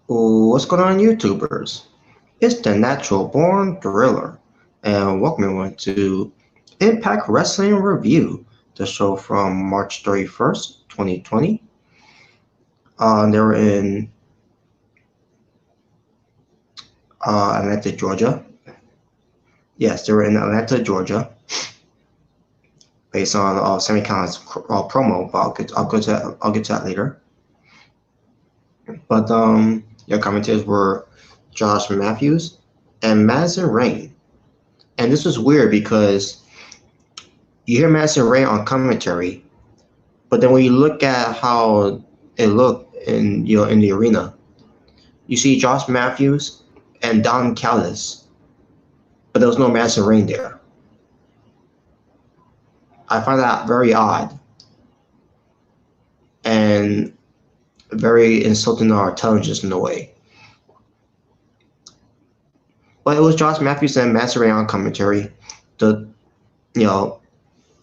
What's going on, YouTubers? It's the Natural Born Thriller, and welcome everyone to Impact Wrestling Review, the show from March 31st, 2020. They were in Atlanta, Georgia. Yes, they were in Atlanta, Georgia, based on Sami Callihan's promo. But I'll get to that later. But your commentators were Josh Matthews and Madison Rain. And this was weird because you hear Madison Rain on commentary, but then when you look at how it looked in the arena, you see Josh Matthews and Don Callis, but there was no Madison Rain there. I find that very odd and very insulting to our intelligence in a way. But it was Josh Matthews and Madison Rain on commentary. The you know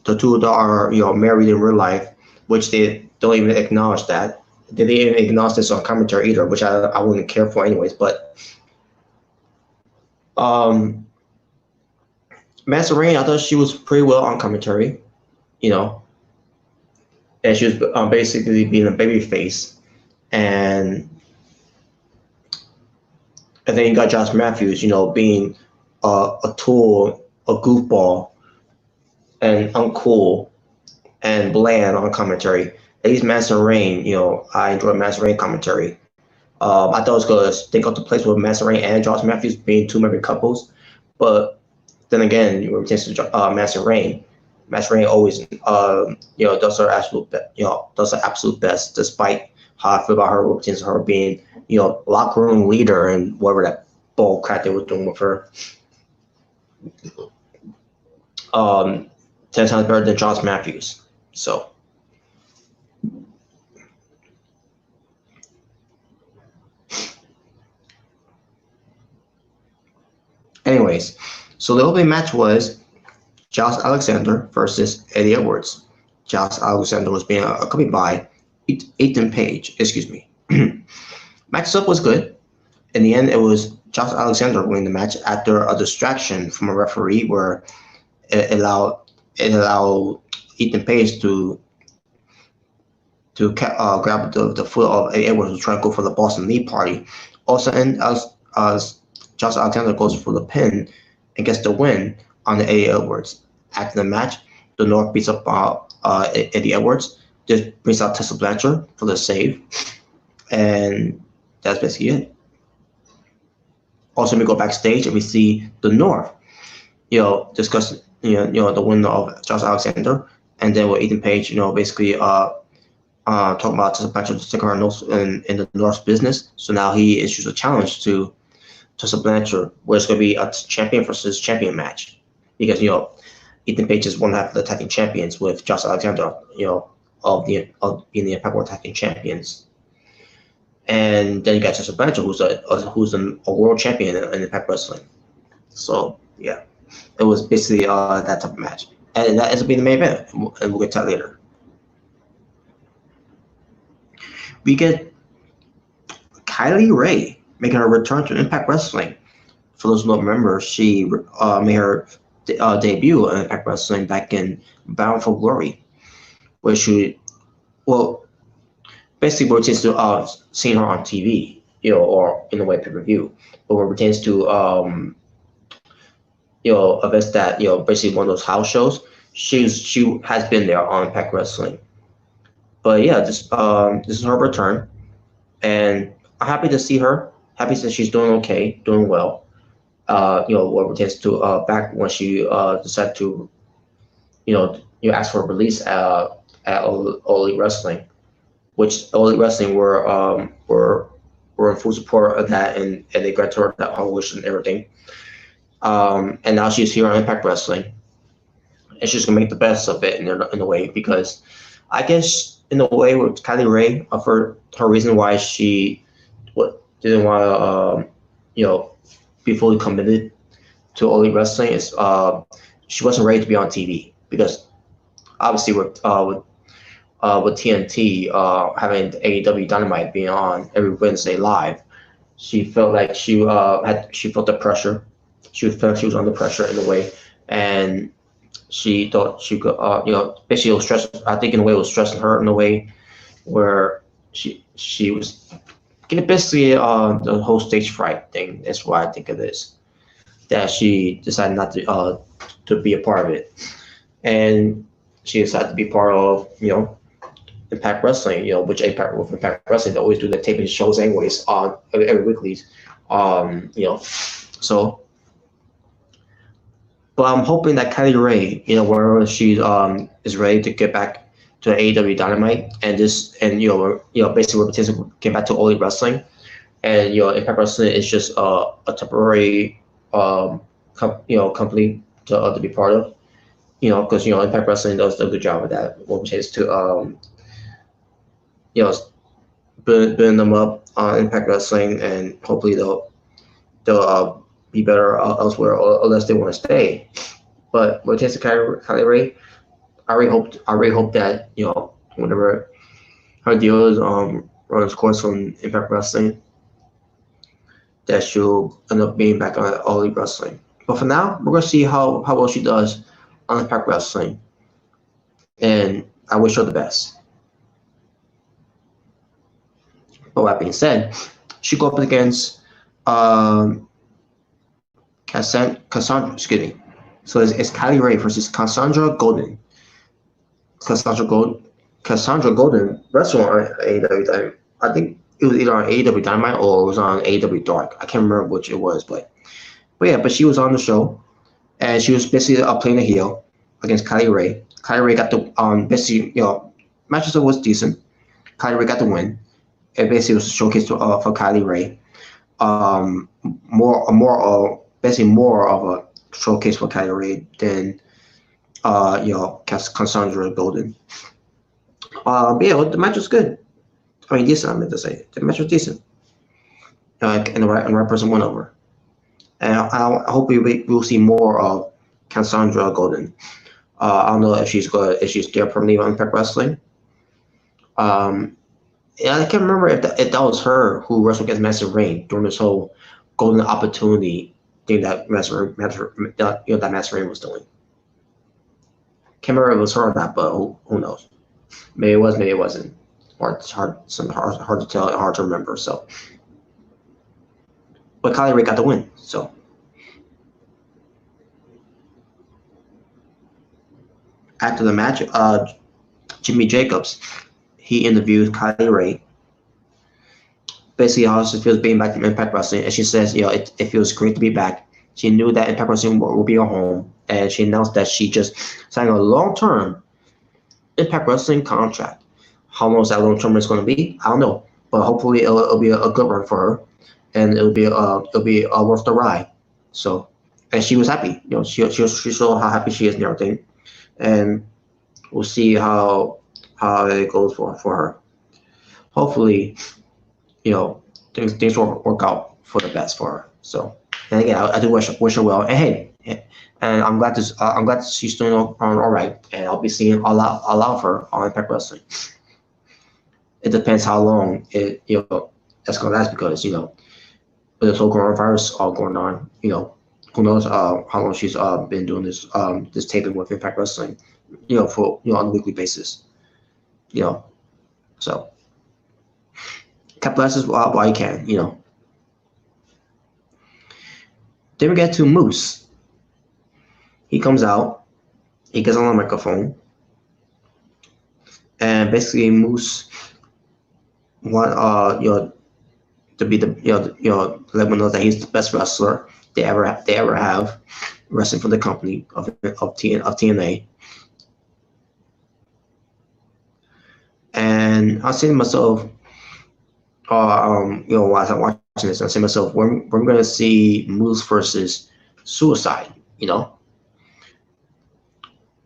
the two that are married in real life, which they don't even acknowledge that. They didn't even acknowledge this on commentary either, which I wouldn't care for anyways. But um, Madison Rain, I thought she was pretty well on commentary, you know, and she was basically being a baby face, and then you got Josh Matthews, being a tool, a goofball, and uncool and bland on commentary. At least Madison Rain, I enjoy Madison Rain commentary. I thought it was going to stink up the place with Madison Rain and Josh Matthews being two married couples, but then again, when it comes to Madison Rain, Madison Rain always, does her does her absolute best, despite how I feel about her, when it comes to her being, locker room leader and whatever that bull crap they were doing with her. 10 times better than Josh Matthews. So, anyways, so the opening match was Josh Alexander versus Eddie Edwards. Josh Alexander was being accompanied by Ethan Page. Excuse me. Matchup was good. In the end, it was Josh Alexander winning the match after a distraction from a referee, where it allowed Ethan Page to grab the foot of Eddie Edwards, who's trying to go for the Boston League Party. Also, and as Josh Alexander goes for the pin and gets the win on the Eddie Edwards. After the match, the North beats up Eddie Edwards. This brings out Tessa Blanchard for the save, and that's basically it. Also, we go backstage and we see the North, discuss the win of Josh Alexander, and then with Ethan Page, basically talking about Tessa Blanchard sticking her nose in the North's business. So now he issues a challenge to Tessa Blanchard, where it's going to be a champion versus champion match, because Ethan Page is one half of the tag team champions with Josh Alexander, of being the Impact World Tag Team Champions. And then you got Tessa Blanchard, who's a world champion in Impact Wrestling. So yeah, it was basically that type of match, and that ends up being the main event, and we'll get to that later. We get Kylie Rae making her return to Impact Wrestling. For those who don't remember, she made her debut in Impact Wrestling back in Bound for Glory, where basically what pertains to seeing her on TV, or in the way pay-per-view, but what pertains to events that basically one of those house shows, she has been there on Impact Wrestling. But yeah, this is her return, and I'm happy to see her. Happy that she's doing okay, doing well. What pertains to back when she decided to, ask for a release at All Elite Wrestling, which All Elite Wrestling were in full support of that, and they granted her that whole wish and everything. And now she's here on Impact Wrestling, and she's gonna make the best of it in a way, because I guess in a way with Kylie Rae, for her reason why she didn't want to be fully committed to All Elite Wrestling is she wasn't ready to be on TV, because obviously with TNT having AEW Dynamite being on every Wednesday live, she felt like she felt the pressure. She felt she was under pressure in a way, and she thought she could, basically it was stress. I think in a way it was stressing her in a way where she was getting basically the whole stage fright thing. That's why I think it is that she decided not to be a part of it, and she decided to be part of Impact Wrestling, which Impact Wrestling they always do the taping shows anyways on every weekly, so. But I'm hoping that Kylie Rae, wherever she is ready to get back to AEW Dynamite, and basically where Tessa get back to All Elite Wrestling, and Impact Wrestling is just a temporary company to be part of, because Impact Wrestling does a good job of that. What which is to you know building them up on Impact Wrestling, and hopefully they'll be better elsewhere, unless they want to stay. But with Tessa Kylie Rae, I really hope that whenever her deal is runs course from Impact Wrestling, that she'll end up being back on All Elite Wrestling. But for now, we're gonna see how well she does on Impact Wrestling, and I wish her the best. But that being said, she go up against Cassandra. Excuse me. So it's Kylie Rae versus Cassandra Golden. Cassandra Golden wrestled on AEW Dynamite. I think it was either on AEW Dynamite or it was on AEW Dark. I can't remember which it was, but yeah, but she was on the show, and she was basically playing a heel against Kylie Rae. Kylie Rae got the basically matches was decent. Kylie Rae got the win. It basically was a showcase for Kylie Rae. Basically more of a showcase for Kylie Rae than Cassandra Golden. But yeah, the match was good. I mean, decent. I meant to say the match was decent, and the right person went over. And I hope we'll see more of Cassandra Golden. I don't know if she's there permanently on Impact Wrestling. Yeah, I can't remember if that was her who wrestled against Master Rain during this whole golden opportunity thing that Master Rain was doing. Can't remember if it was her or not, but who knows? Maybe it was, maybe it wasn't. It's hard to tell, hard to remember. So, but Kylie Rae got the win. So, after the match, Jimmy Jacobs he interviewed Kylie Rae. Basically, how she feels being back in Impact Wrestling, and she says, it feels great to be back. She knew that Impact Wrestling will be her home, and she announced that she just signed a long-term Impact Wrestling contract. How long that long-term is going to be, I don't know, but hopefully it'll be a good run for her, and it'll be worth the ride. So, and she was happy. She showed how happy she is and everything, and we'll see how it goes for her. Hopefully, things will work out for the best for her. So, and again, I do wish her well. And hey, and I'm glad she's doing all right, and I'll be seeing a lot of her on Impact Wrestling. It depends how long that's gonna last, because with this whole coronavirus all going on, who knows how long she's been doing this taping with Impact Wrestling, for on a weekly basis, so capitalize while you can, Then we get to Moose. He comes out, he gets on the microphone, and basically Moose want to be let everyone know that he's the best wrestler they ever have wrestling for the company of TNA. And I was saying to myself, while I was watching this, I was saying to myself, we're going to see Moose versus Suicide,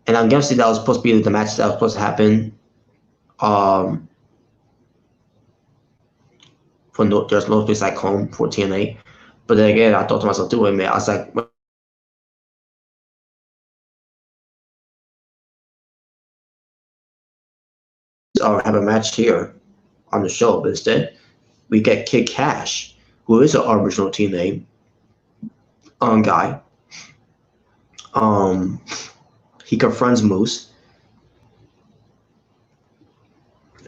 And I'm guessing that was supposed to be the match that was supposed to happen. There's no place like home for TNA, but then again, I thought to myself too, man, I was like, have a match here on the show, but instead we get Kid Cash who is an original TNA guy. He confronts Moose,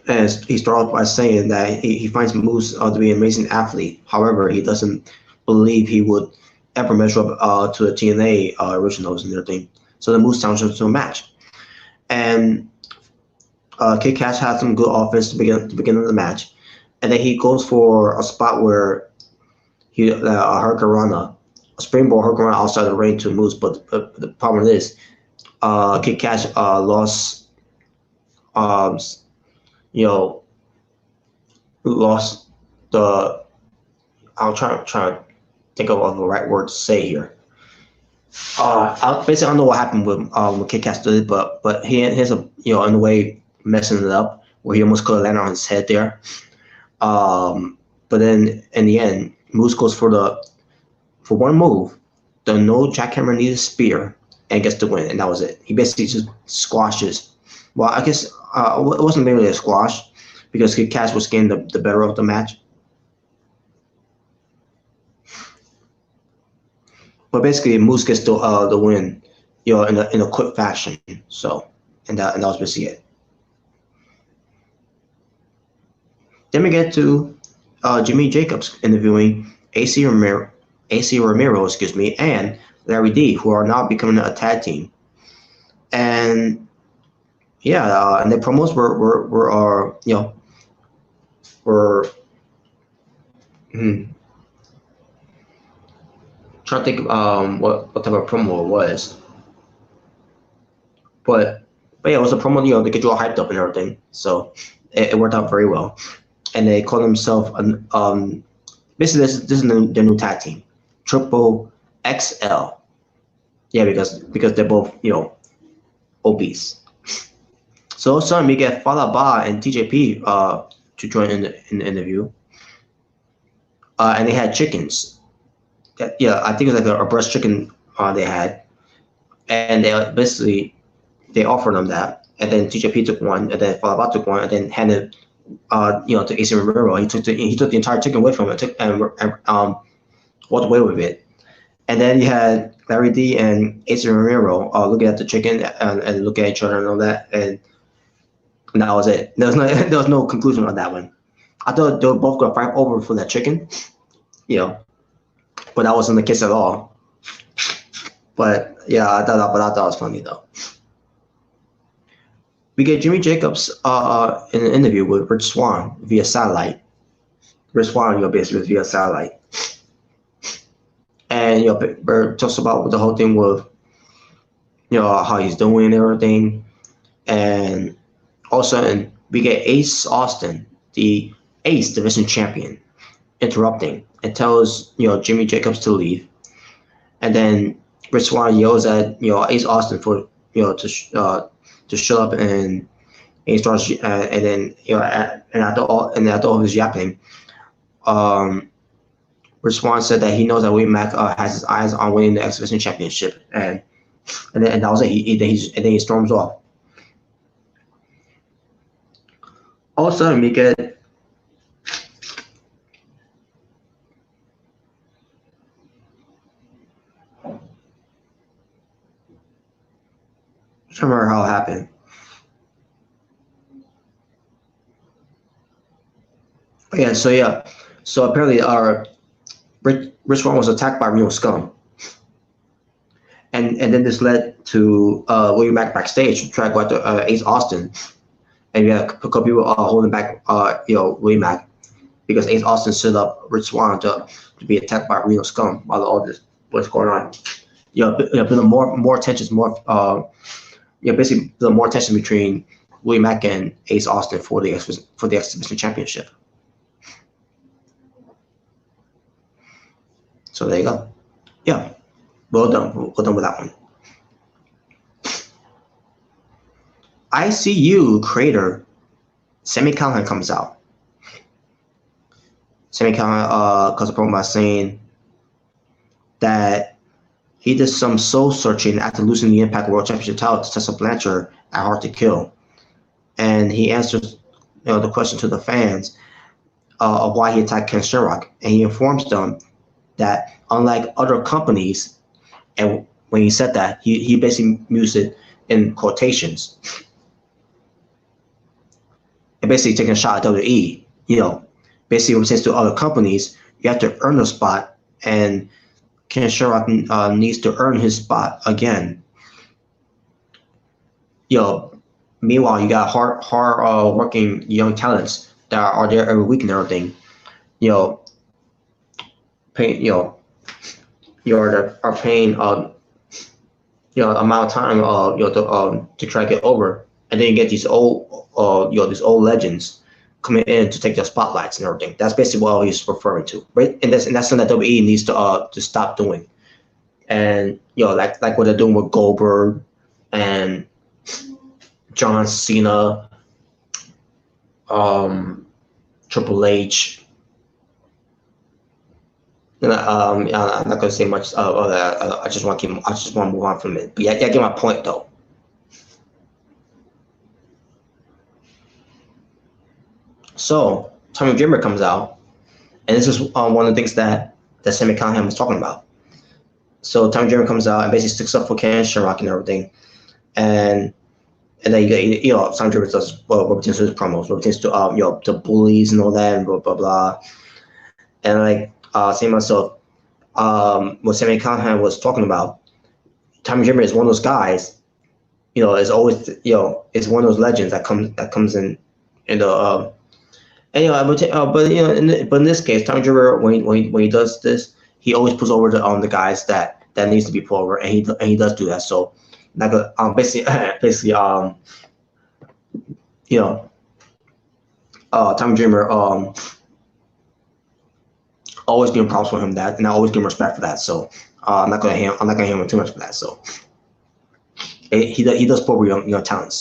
and he starts by saying that he finds Moose to be an amazing athlete. However, he doesn't believe he would ever measure up to the TNA originals and everything. So the Moose challenges to a match, and Kid Cash has some good offense to begin the match, and then he goes for a spot where he a hurricanrana, a springboard hurricanrana outside the ring to Moose. But the problem is, Kid Cash lost, lost the. I'm trying to think of the right word to say here. Basically, I don't know what happened with Kid Cash did it, but he has a in a way messing it up where he almost could have landed on his head there. But then in the end, Moose goes for one move, the no jackhammer needed spear, and gets the win, and that was it. He basically just squashes. Well, I guess it wasn't really a squash because Kid Cash was getting the better of the match. But basically, Moose gets the win, in a quick fashion. So, and that was basically it. Then we get to Jimmy Jacobs interviewing AC Romero, and Larry D, who are now becoming a tag team. And yeah, and the promos were trying to think what type of promo it was. But yeah, it was a promo, to get you all hyped up and everything. So it worked out very well. And they call themselves basically this is their new tag team, Triple XL. Yeah, because they're both obese. So all of a sudden we get Fallah Bahh and TJP to join in the interview, and they had chickens. Yeah, I think it was like a breast chicken they had, and they offered them that, and then TJP took one, and then Fallah Bahh took one, and then handed to AC Romero. He took the entire chicken away from it, and walked away with it. And then you had Larry D and AC Romero looking at the chicken and looking at each other and all that, and that was it. There was no conclusion on that one. I thought they were both gonna fight over for that chicken, but that wasn't the case at all. But yeah, I thought it was funny though. We get Jimmy Jacobs in an interview with Rich Swann via satellite. Rich Swann, basically via satellite. And Bert talks about the whole thing with how he's doing and everything. And all of a sudden we get Ace Austin, the Ace Division champion, interrupting and tells Jimmy Jacobs to leave. And then Rich Swann yells at Ace Austin for to shut up, and he starts and then after all his yapping, Rich Swann said that he knows that Willie Mack has his eyes on winning the X Division championship, and that was it. Then he storms off. All of a sudden we get I don't remember how it happened. So apparently Rich Swann was attacked by Reno Scum. And then this led to Willie Mack backstage to try to go after Ace Austin. And you had a couple people holding back Willie Mack because Ace Austin set up Rich Swann to be attacked by Reno Scum while all this was going on. More tensions, basically the more tension between Willie Mack and Ace Austin for the X Division championship. So there you go. Yeah, well done with that one. ICU creator Sami Callihan comes out. Sami Callihan cuts a promo by saying that he did some soul searching after losing the Impact World Championship title to Tessa Blanchard at Hard to Kill, and he answers the question to the fans of why he attacked Ken Shamrock, and he informs them that unlike other companies, and when he said that, he basically used it in quotations, and basically taking a shot at WWE. Basically when it says to other companies, you have to earn a spot, and Ken Shamrock needs to earn his spot again. Meanwhile, you got hard working young talents that are there every week and everything. Paying are paying amount of time to try to get over, and then you get these old legends coming in to take the spotlights and everything. That's basically what he's referring to, right? And that's something that WWE needs to stop doing. And like what they're doing with Goldberg and John Cena, Triple H. And I'm not gonna say much of that. I just want to move on from it. But yeah, get my point though. So Tommy Dreamer comes out, and this is one of the things that Sami Callihan was talking about. So Tommy Dreamer comes out and basically sticks up for Ken Shamrock and everything, and then you get Tommy Dreamer does what pertains to his promos, what pertains to the bullies and all that, and blah blah blah, and like saying myself, what Sami Callihan was talking about, Tommy Dreamer is one of those guys, is always is one of those legends that comes in the. But in this case, Tommy Dreamer, when he does this, he always puts over the guys that needs to be put over, and he does do that. So, like basically, Tommy Dreamer always giving props for him that, and I always give him respect for that. So, I'm not gonna hammer him too much for that. So, he does put over young talents.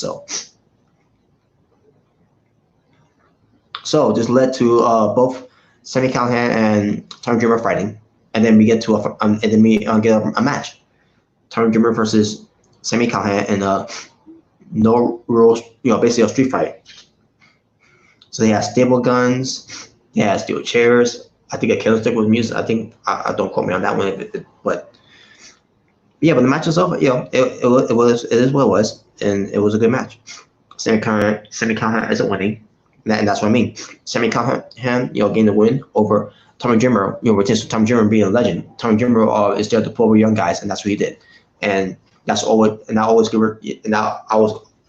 So this led to both Sami Callihan and Tommy Dreamer fighting, and then we get to a match. Tommy Dreamer versus Sami Callihan in a no rules, basically a street fight. So they had stable guns, they had steel chairs. I think a killer stick was used. I think I don't quote me on that one, but yeah. But the match itself, it is what it was, and it was a good match. Sami Callihan isn't winning. And that's what I mean. Sami Callihan, getting the win over Tommy Dreamer, which Tommy Dreamer being a legend. Tommy Dreamer is there to pull over young guys, and that's what he did. And that's always, and I will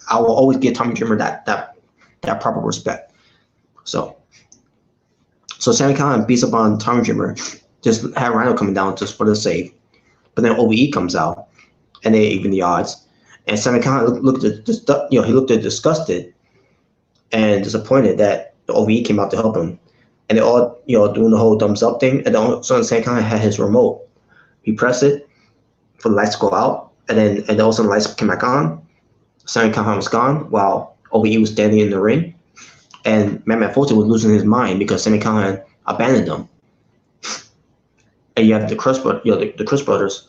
always give Tommy Dreamer that proper respect. So Sami Callihan beats up on Tommy Dreamer, just had Rhino coming down just for the save, but then OVE comes out, and they even the odds, and Sami Callihan looked disgusted and disappointed that the OVE came out to help him, and they all doing the whole thumbs up thing, and then all of a sudden Sami Callihan had his remote. He pressed it for the lights to go out, and then all of a sudden the lights came back on. Sami Callihan was gone while OVE was standing in the ring, and Madman Fulton was losing his mind because Sami Callihan abandoned them. And you have the Chris brothers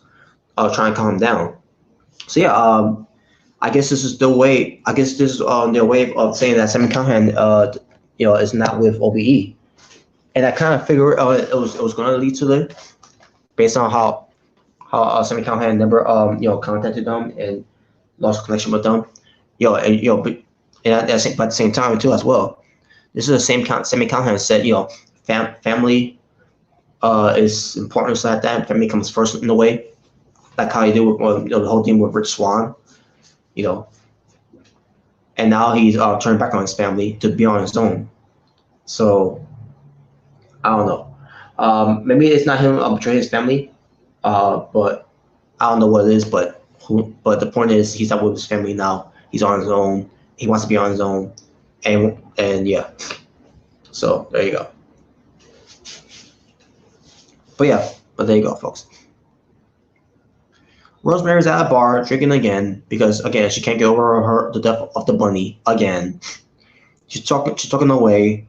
trying to calm him down. So yeah, I guess this is their way. I guess this is their way of saying that Sami Callihan, is not with OVE, and I kind of figured it was going to lead to it, based on how Sami Callihan never contacted them and lost connection with them, but at the same time too as well. This is the same Sami Callihan said, family is important, so that family comes first in a way, like how he did with the whole thing with Rich Swann. And now he's turned back on his family to be on his own. So I don't know. Maybe it's not him betraying his family, but I don't know what it is. But the point is, he's not with his family now. He's on his own. He wants to be on his own, and yeah. So there you go. But there you go, folks. Rosemary's at a bar drinking again because again she can't get over the death of the bunny again. She's talking away,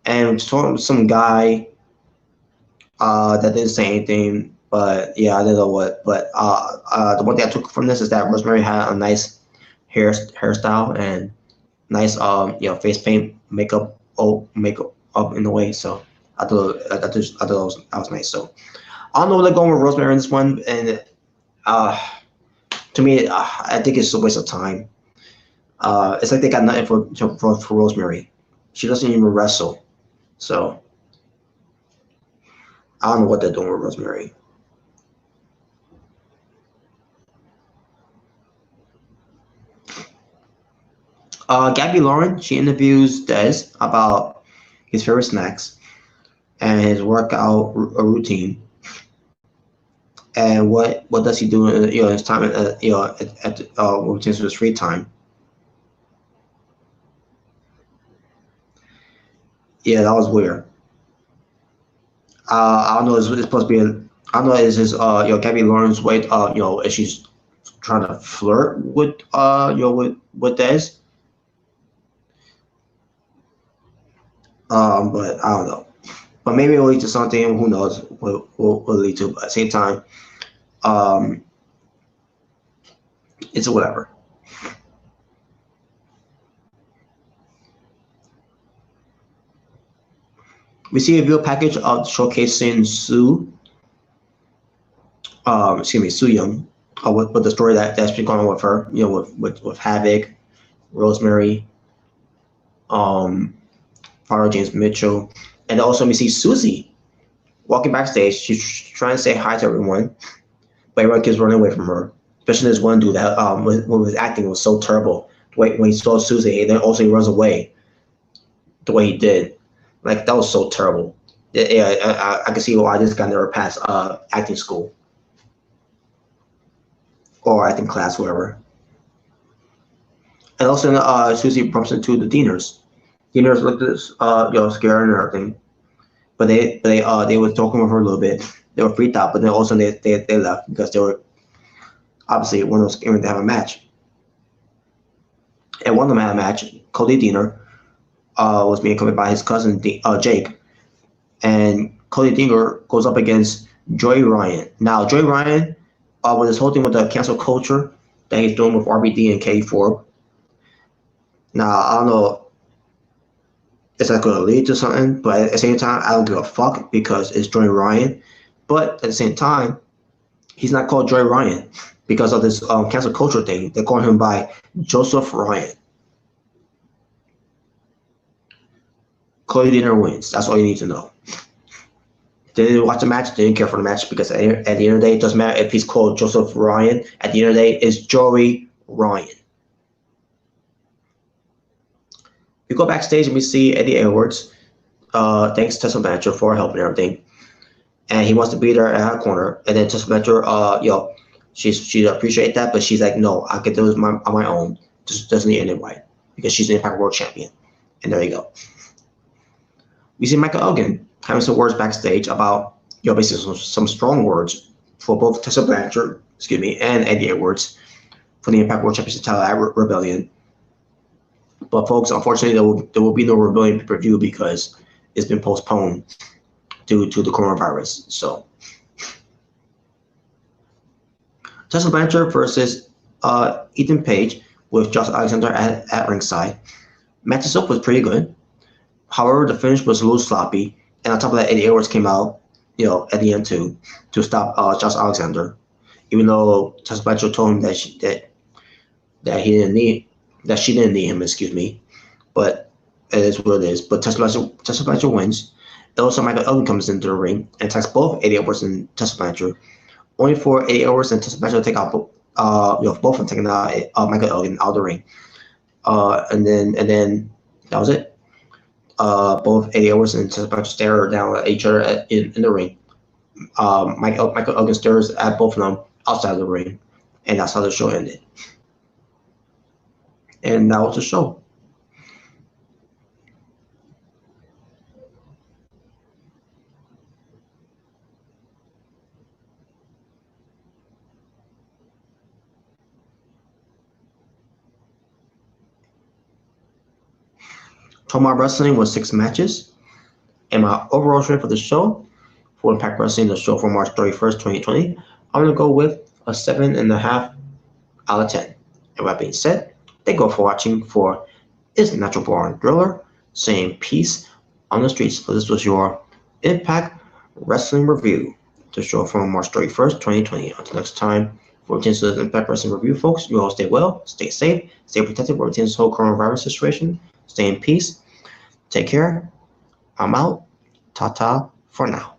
and she's talking with some guy that didn't say anything. But yeah, I don't know what. But the one thing I took from this is that Rosemary had a nice hairstyle and nice face paint, makeup up in the way. So I thought that was nice. So I don't know where they're going with Rosemary in this one, and uh, to me, I think it's a waste of time. It's like they got nothing for Rosemary. She doesn't even wrestle, so I don't know what they're doing with Rosemary. Gabby Lauren, she interviews Des about his favorite snacks and his workout routine, and what does he do in his time at routines with his free time. Yeah, that was weird. I don't know. It's supposed to be. I don't know. Is this Gabby Lauren's way? Is she's trying to flirt with with Des? But I don't know. But maybe it'll lead to something. Who knows? Will lead to. But at the same time, um, it's whatever. We see a video package of showcasing Sue Young, with the story that's been going on with her, with Havoc, Rosemary, um, Father James Mitchell, and also we see Susie walking backstage. She's trying to say hi to everyone, but everyone keeps running away from her. Especially this one dude that when his acting was so terrible. When he saw Susie, and then also he runs away the way he did. Like that was so terrible. Yeah, I can see why this guy never passed acting school or acting class, whatever. And also, Susie bumps into the Deaners. Deaners looked scared and everything, but they were talking with her a little bit. They were freaked out, but then also they left because they were obviously one of those aiming to have a match. And one of them had a match. Cody Deaner was being covered by his cousin Jake, and Cody Deaner goes up against Joey Ryan. Now Joey Ryan, with this whole thing with the cancel culture that he's doing with RBD and K4. Now I don't know if that's going to lead to something, but at the same time, I don't give a fuck because it's Joey Ryan. But at the same time, he's not called Joey Ryan because of this cancel culture thing. They're calling him by Joseph Ryan. Cody Deaner wins. That's all you need to know. They didn't watch the match. They didn't care for the match because at the end of the day, it doesn't matter if he's called Joseph Ryan. At the end of the day, it's Joey Ryan. We go backstage and we see Eddie Edwards. Thanks Tessa Blanchard for helping and everything. And he wants to be there at her corner. And then Tessa Blanchard, she appreciate that, but she's like, no, I can do this on my own. Just doesn't need an invite because she's the Impact World Champion. And there you go. We see Michael Elgin having some words backstage about, basically some strong words for both Tessa Blanchard, and Eddie Edwards for the Impact World Championship title at Rebellion. But folks, unfortunately, there will be no Rebellion pay-per-view because it's been postponed due to the coronavirus. So, Tessa Blanchard versus Ethan Page with Josh Alexander at ringside. Match itself was pretty good. However, the finish was a little sloppy, and on top of that, Eddie Edwards came out, at the end too, to stop Josh Alexander, even though Tessa Blanchard told him that she didn't need him, but it is what it is. But Tessa Blanchard wins. And also, Michael Elgin comes into the ring and attacks both Eddie Edwards and Tessa Blanchard, only for Eddie Edwards and Tessa Blanchard to take out both of them taking out Michael Elgin out of the ring. And then that was it. Both Eddie Edwards and Tessa Blanchard stare down at each other in the ring. Michael Elgin stares at both of them outside of the ring, and that's how the show ended. And that was the show. Tomar Wrestling was 6 matches, and my overall rating for the show for Impact Wrestling, the show for March 31st, 2020, I'm gonna go with a 7.5 out of 10. And with that being said, thank you all for watching for Is Natural Born Thriller, saying peace on the streets. So this was your Impact Wrestling Review, the show from March 31st, 2020. Until next time, for Tinsley's Impact Wrestling Review, folks, you all stay well, stay safe, stay protected for this whole coronavirus situation. Stay in peace. Take care. I'm out. Ta-ta for now.